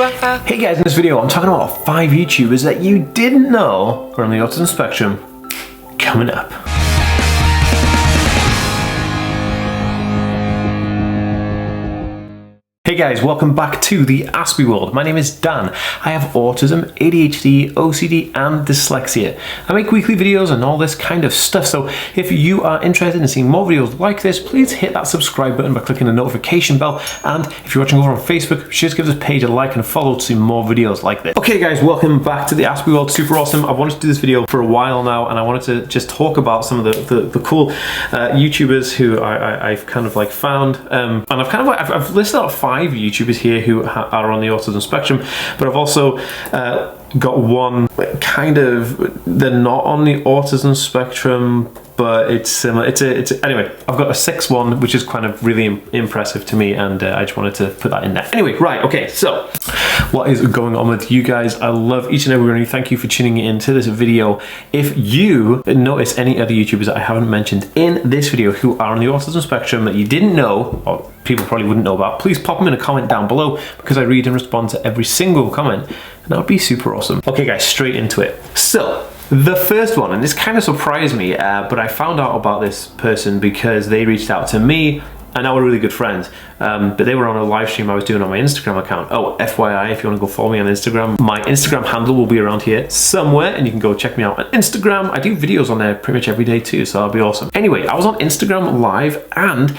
JWoww. Hey guys, in this video I'm talking about 5 YouTubers that you didn't know were on the autism spectrum. Coming up. Hey guys, welcome back to the Aspie world. My name is Dan. I have autism, ADHD, OCD and dyslexia. I make weekly videos and all this kind of stuff, so if you are interested in seeing more videos like this, please hit that subscribe button by clicking the notification bell, and if you're watching over on Facebook, just give this page a like and a follow to see more videos like this. Okay guys, welcome back to the Aspie world. Super awesome. I've wanted to do this video for a while now, and I wanted to just talk about some of the cool YouTubers who I've kind of like found, and I've listed out 5 YouTubers here who are on the autism spectrum, but I've also got one kind of, they're not on the autism spectrum, but it's similar. Anyway, I've got a 6th one, which is kind of really impressive to me, and I just wanted to put that in there. Anyway, right, okay, so what is going on with you guys? I love each and every one of you. Thank you for tuning into this video. If you notice any other YouTubers that I haven't mentioned in this video who are on the autism spectrum that you didn't know, or people probably wouldn't know about, please pop them in a comment down below, because I read and respond to every single comment, and that would be super awesome. Okay guys, straight into it. So, the first one, and this kind of surprised me, but I found out about this person because they reached out to me, and now we're really good friends. But they were on a live stream I was doing on my Instagram account. Oh, FYI, if you want to go follow me on Instagram, my Instagram handle will be around here somewhere, and you can go check me out on Instagram. I do videos on there pretty much every day too, so that'll be awesome. Anyway, I was on Instagram live, and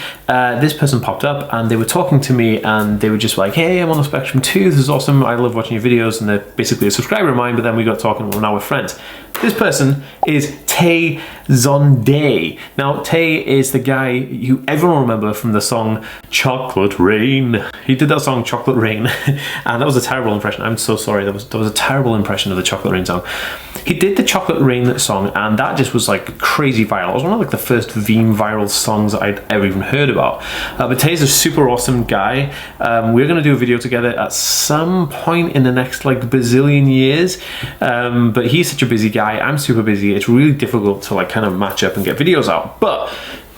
this person popped up, and they were talking to me, and they were just like, hey, I'm on the spectrum too, this is awesome, I love watching your videos, and they're basically a subscriber of mine, but then we got talking, well, now we're friends. This person is Tay Zonday. Now, Tay is the guy who everyone will remember from the song Chocolate Rain. He did that song Chocolate Rain, and that was a terrible impression. I'm so sorry, that was a terrible impression of the Chocolate Rain song. He did the Chocolate Rain song, and that just was like crazy viral. It was one of like the first Veeam viral songs that I'd ever even heard about. But Tay's a super awesome guy. We're gonna do a video together at some point in the next like bazillion years. But he's such a busy guy. I'm super busy. It's really difficult to like kind of match up and get videos out. But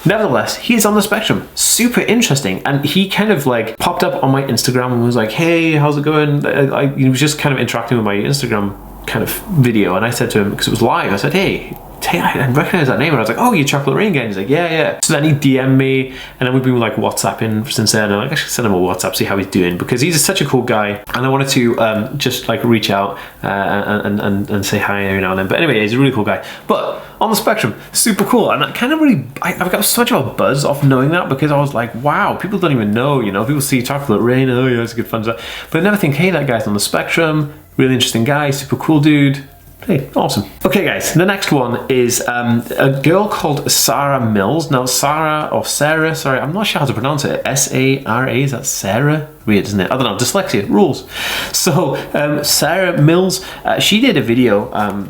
nevertheless, he is on the spectrum. Super interesting. And he kind of like popped up on my Instagram and was like, hey, how's it going? He was just kind of interacting with my Instagram kind of video, and I said to him, because it was live, I said, hey, Tay, I didn't recognize that name, and I was like, oh, you're Chocolate Rain guy? And he's like, yeah. So then he DM'd me, and then we've been like WhatsApping since then, and I should send him a WhatsApp, see how he's doing, because he's such a cool guy, and I wanted to just like reach out and say hi every now and then. But anyway, he's a really cool guy. But on the spectrum, super cool, and I kind of really, I've got so much of a buzz off knowing that, because I was like, wow, people don't even know, you know, people see Chocolate Rain, oh yeah, it's a good fun stuff, but I never think, hey, that guy's on the spectrum. Really interesting guy, super cool dude. Hey, awesome. Okay guys, the next one is a girl called Sarah Mills. Now Sarah, sorry, I'm not sure how to pronounce it. S-A-R-A, is that Sarah? Weird, isn't it? I don't know, dyslexia, rules. So Sarah Mills, she did a video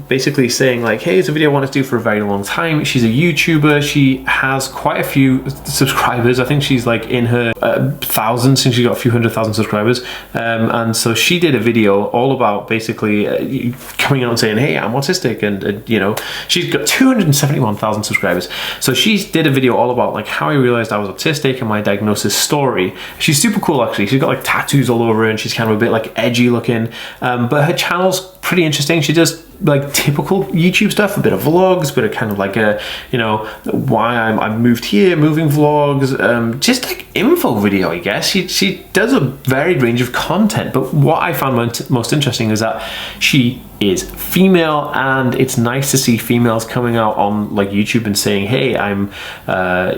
basically saying like, hey, it's a video I wanted to do for a very long time. She's a YouTuber. She has quite a few subscribers. I think she's like in her thousands, since she got a few 100,000 subscribers. And so she did a video all about basically coming out and saying, hey, I'm autistic, and you know, she's got 271,000 subscribers. So she did a video all about like how I realized I was autistic and my diagnosis story. She's super cool actually. She's got like tattoos all over her, and she's kind of a bit like edgy looking, but her channel's pretty interesting. She does like typical YouTube stuff, a bit of vlogs, but a kind of like a, you know, why I moved here, moving vlogs, just like info video, I guess. She does a varied range of content, but what I found most interesting is that she is female, and it's nice to see females coming out on like YouTube and saying, hey, I'm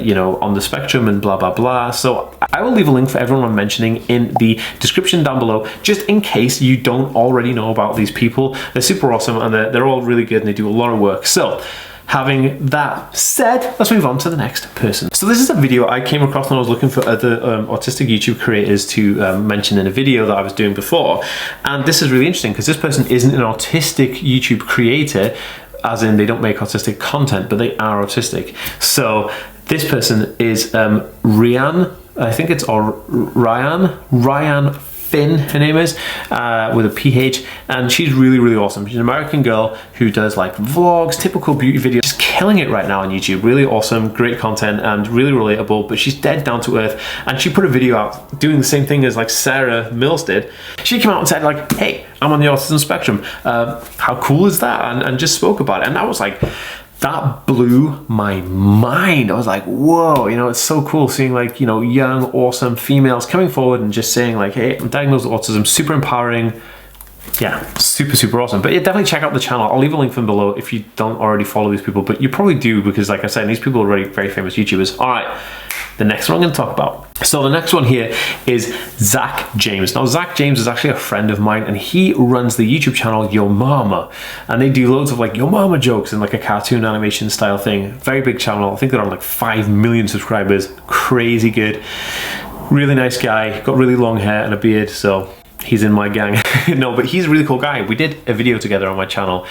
you know, on the spectrum and blah blah blah. So I will leave a link for everyone I'm mentioning in the description down below, just in case you don't already know about these people. They're super awesome, and they're all really good, and they do a lot of work. So having that said, let's move on to the next person. So this is a video I came across when I was looking for other autistic YouTube creators to mention in a video that I was doing before. And this is really interesting because this person isn't an autistic YouTube creator, as in they don't make autistic content, but they are autistic. So this person is Ryan, I think it's, or Ryan Finn, her name is, with a PH, and she's really, really awesome. She's an American girl who does like vlogs, typical beauty videos, just killing it right now on YouTube. Really awesome, great content, and really relatable, but she's dead down to earth. And she put a video out doing the same thing as like Sarah Mills did. She came out and said like, hey, I'm on the autism spectrum. How cool is that? And just spoke about it. And I was like, that blew my mind. I was like, whoa, you know, it's so cool seeing like, you know, young, awesome females coming forward and just saying like, hey, I'm diagnosed with autism, super empowering. Yeah, super, super awesome. But yeah, definitely check out the channel. I'll leave a link from below if you don't already follow these people, but you probably do because like I said, these people are already very famous YouTubers. All right, the next one I'm gonna talk about. So the next one here is Zack James. Now, Zack James is actually a friend of mine and he runs the YouTube channel Yo Mama. And they do loads of like Yo Mama jokes and like a cartoon animation style thing. Very big channel. I think they're on like 5 million subscribers. Crazy good. Really nice guy. Got really long hair and a beard, so he's in my gang. No, but he's a really cool guy. We did a video together on my channel,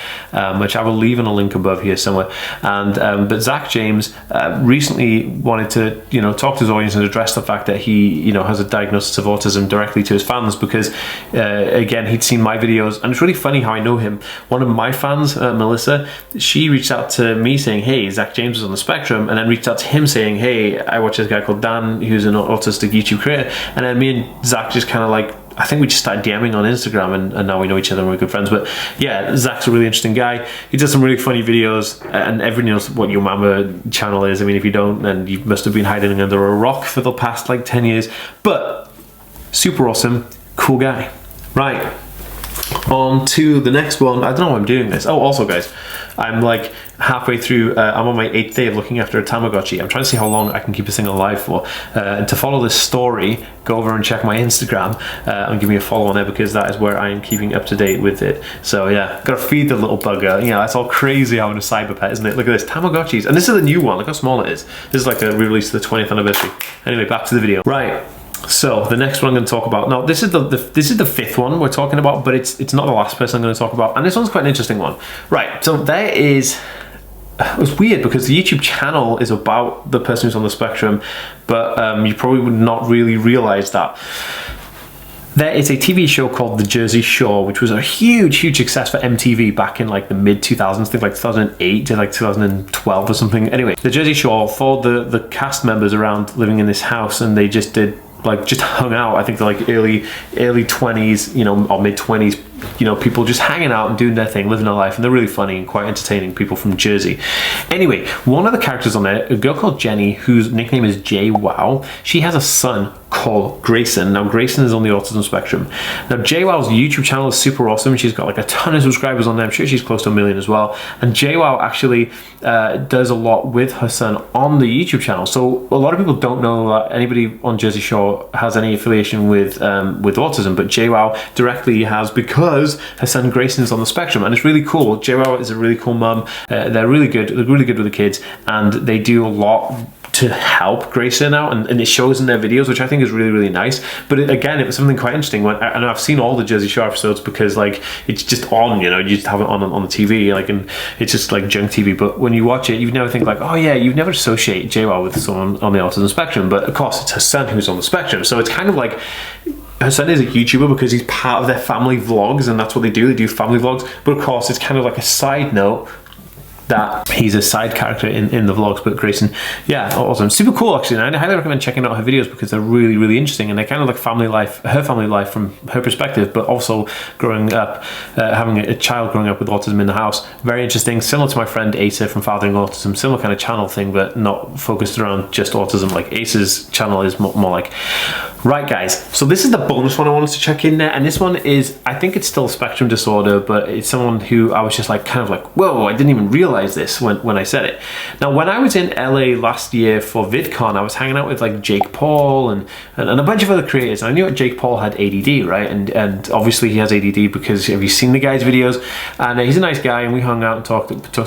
which I will leave in a link above here somewhere. And but Zack James recently wanted to, you know, talk to his audience and address the fact that he, you know, has a diagnosis of autism directly to his fans because, again, he'd seen my videos, and it's really funny how I know him. One of my fans, Melissa, she reached out to me saying, hey, Zack James is on the spectrum, and then reached out to him saying, hey, I watch this guy called Dan, who's an autistic YouTube creator, and then me and Zack just kind of like, I think we just started DMing on Instagram and now we know each other and we're good friends. But yeah, Zack's a really interesting guy. He does some really funny videos and everyone knows what Yo Mama channel is. I mean, if you don't, then you must have been hiding under a rock for the past like 10 years. But super awesome, cool guy. Right, on to the next one. I don't know why I'm doing this. Oh, also guys, I'm like halfway through, I'm on my 8th day of looking after a Tamagotchi. I'm trying to see how long I can keep this thing alive for. And to follow this story, go over and check my Instagram and give me a follow on there because that is where I am keeping up to date with it. So yeah, gotta feed the little bugger. You know, that's all crazy having a cyber pet, isn't it? Look at this, Tamagotchis. And this is a new one, look how small it is. This is like a re-release to the 20th anniversary. Anyway, back to the video. Right. So the next one I'm going to talk about now. This is the 5th one we're talking about, but it's not the last person I'm going to talk about, and this one's quite an interesting one. Right. So there is. It was weird because the YouTube channel is about the person who's on the spectrum, but you probably would not really realize that. There is a TV show called The Jersey Shore, which was a huge, huge success for MTV back in like the mid 2000s, I think like 2008 to like 2012 or something. Anyway, The Jersey Shore followed the cast members around living in this house, and they just did like just hung out. I think they're like early 20s, you know, or mid 20s, you know, people just hanging out and doing their thing, living their life, and they're really funny and quite entertaining, people from Jersey. Anyway, one of the characters on there, a girl called Jenny, whose nickname is JWoww, she has a son called Grayson. Now Grayson is on the autism spectrum. Now JWoww's YouTube channel is super awesome. She's got like a ton of subscribers on there. I'm sure she's close to 1 million as well. And JWoww actually does a lot with her son on the YouTube channel. So a lot of people don't know that anybody on Jersey Shore has any affiliation with autism, but JWoww directly has because her son Grayson is on the spectrum, and it's really cool. JWoww is a really cool mum. They're really good with the kids, and they do a lot to help Grayson out, and it shows in their videos, which I think is really, really nice. But again, it was something quite interesting. And I've seen all the Jersey Shore episodes because like it's just on, you know, you just have it on the TV, like, and it's just like junk TV. But when you watch it, you never think like, oh yeah, you've never associate JWoww with someone on the autism spectrum. But of course, it's her son who's on the spectrum, so it's kind of like her son is a YouTuber because he's part of their family vlogs, and that's what they do family vlogs. But of course, it's kind of like a side note that he's a side character in the vlogs. But Grayson, yeah, awesome, super cool actually, and I highly recommend checking out her videos because they're really, really interesting, and they're kind of like family life, her family life from her perspective, but also growing up, having a child growing up with autism in the house. Very interesting, similar to my friend Asa from Fathering Autism, similar kind of channel thing, but not focused around just autism. Like Asa's channel is more like. Right guys, so this is the bonus one I wanted to check in there, and this one is, I think it's still spectrum disorder, but it's someone who I was just like kind of like, whoa, I didn't even realize this when I said it. Now when I was in LA last year for VidCon, I was hanging out with like Jake Paul and a bunch of other creators. I knew that Jake Paul had ADD, right? And obviously he has ADD because have you seen the guy's videos? And he's a nice guy, and we hung out and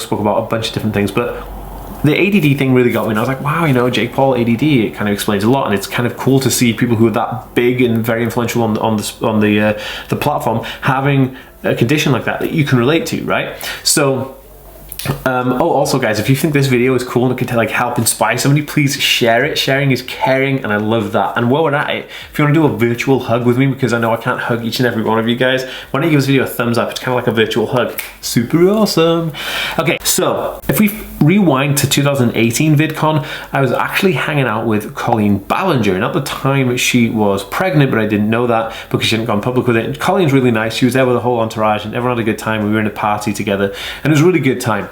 spoke about a bunch of different things, but the ADD thing really got me, and I was like, wow, you know, Jake Paul ADD, it kind of explains a lot, and it's kind of cool to see people who are that big and very influential on the platform having a condition like that you can relate to, right? So oh, also guys, if you think this video is cool and it could like help inspire somebody, please share it. Sharing is caring, and I love that. And while we're at it, if you want to do a virtual hug with me, because I know I can't hug each and every one of you guys, why don't you give this video a thumbs up? It's kind of like a virtual hug. Super awesome. Okay, so if we rewind to 2018 VidCon, I was actually hanging out with Colleen Ballinger, and at the time she was pregnant, but I didn't know that because she hadn't gone public with it. And Colleen's really nice. She was there with the whole entourage and everyone had a good time. We were in a party together and it was a really good time.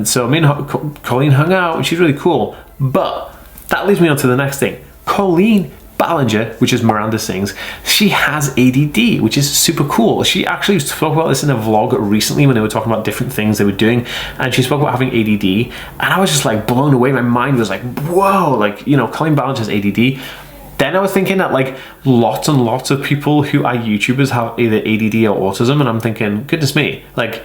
So me and Colleen hung out and she's really cool. But that leads me on to the next thing. Colleen Ballinger, which is Miranda Sings, she has ADD, which is super cool. She actually spoke about this in a vlog recently when they were talking about different things they were doing, and she spoke about having ADD, and I was just like blown away. My mind was like, whoa, like, you know, Colleen Ballinger has ADD. Then I was thinking that like lots and lots of people who are YouTubers have either ADD or autism, and I'm thinking, goodness me, like,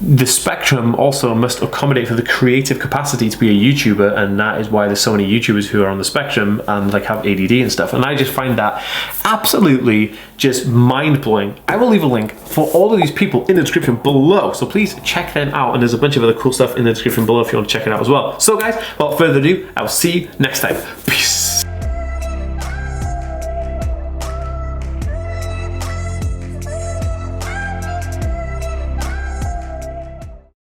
the spectrum also must accommodate for the creative capacity to be a YouTuber, and that is why there's so many YouTubers who are on the spectrum and like have ADD and stuff. And I just find that absolutely just mind-blowing. I will leave a link for all of these people in the description below, so please check them out, and there's a bunch of other cool stuff in the description below if you want to check it out as well. So guys, without further ado, I'll see you next time. Peace.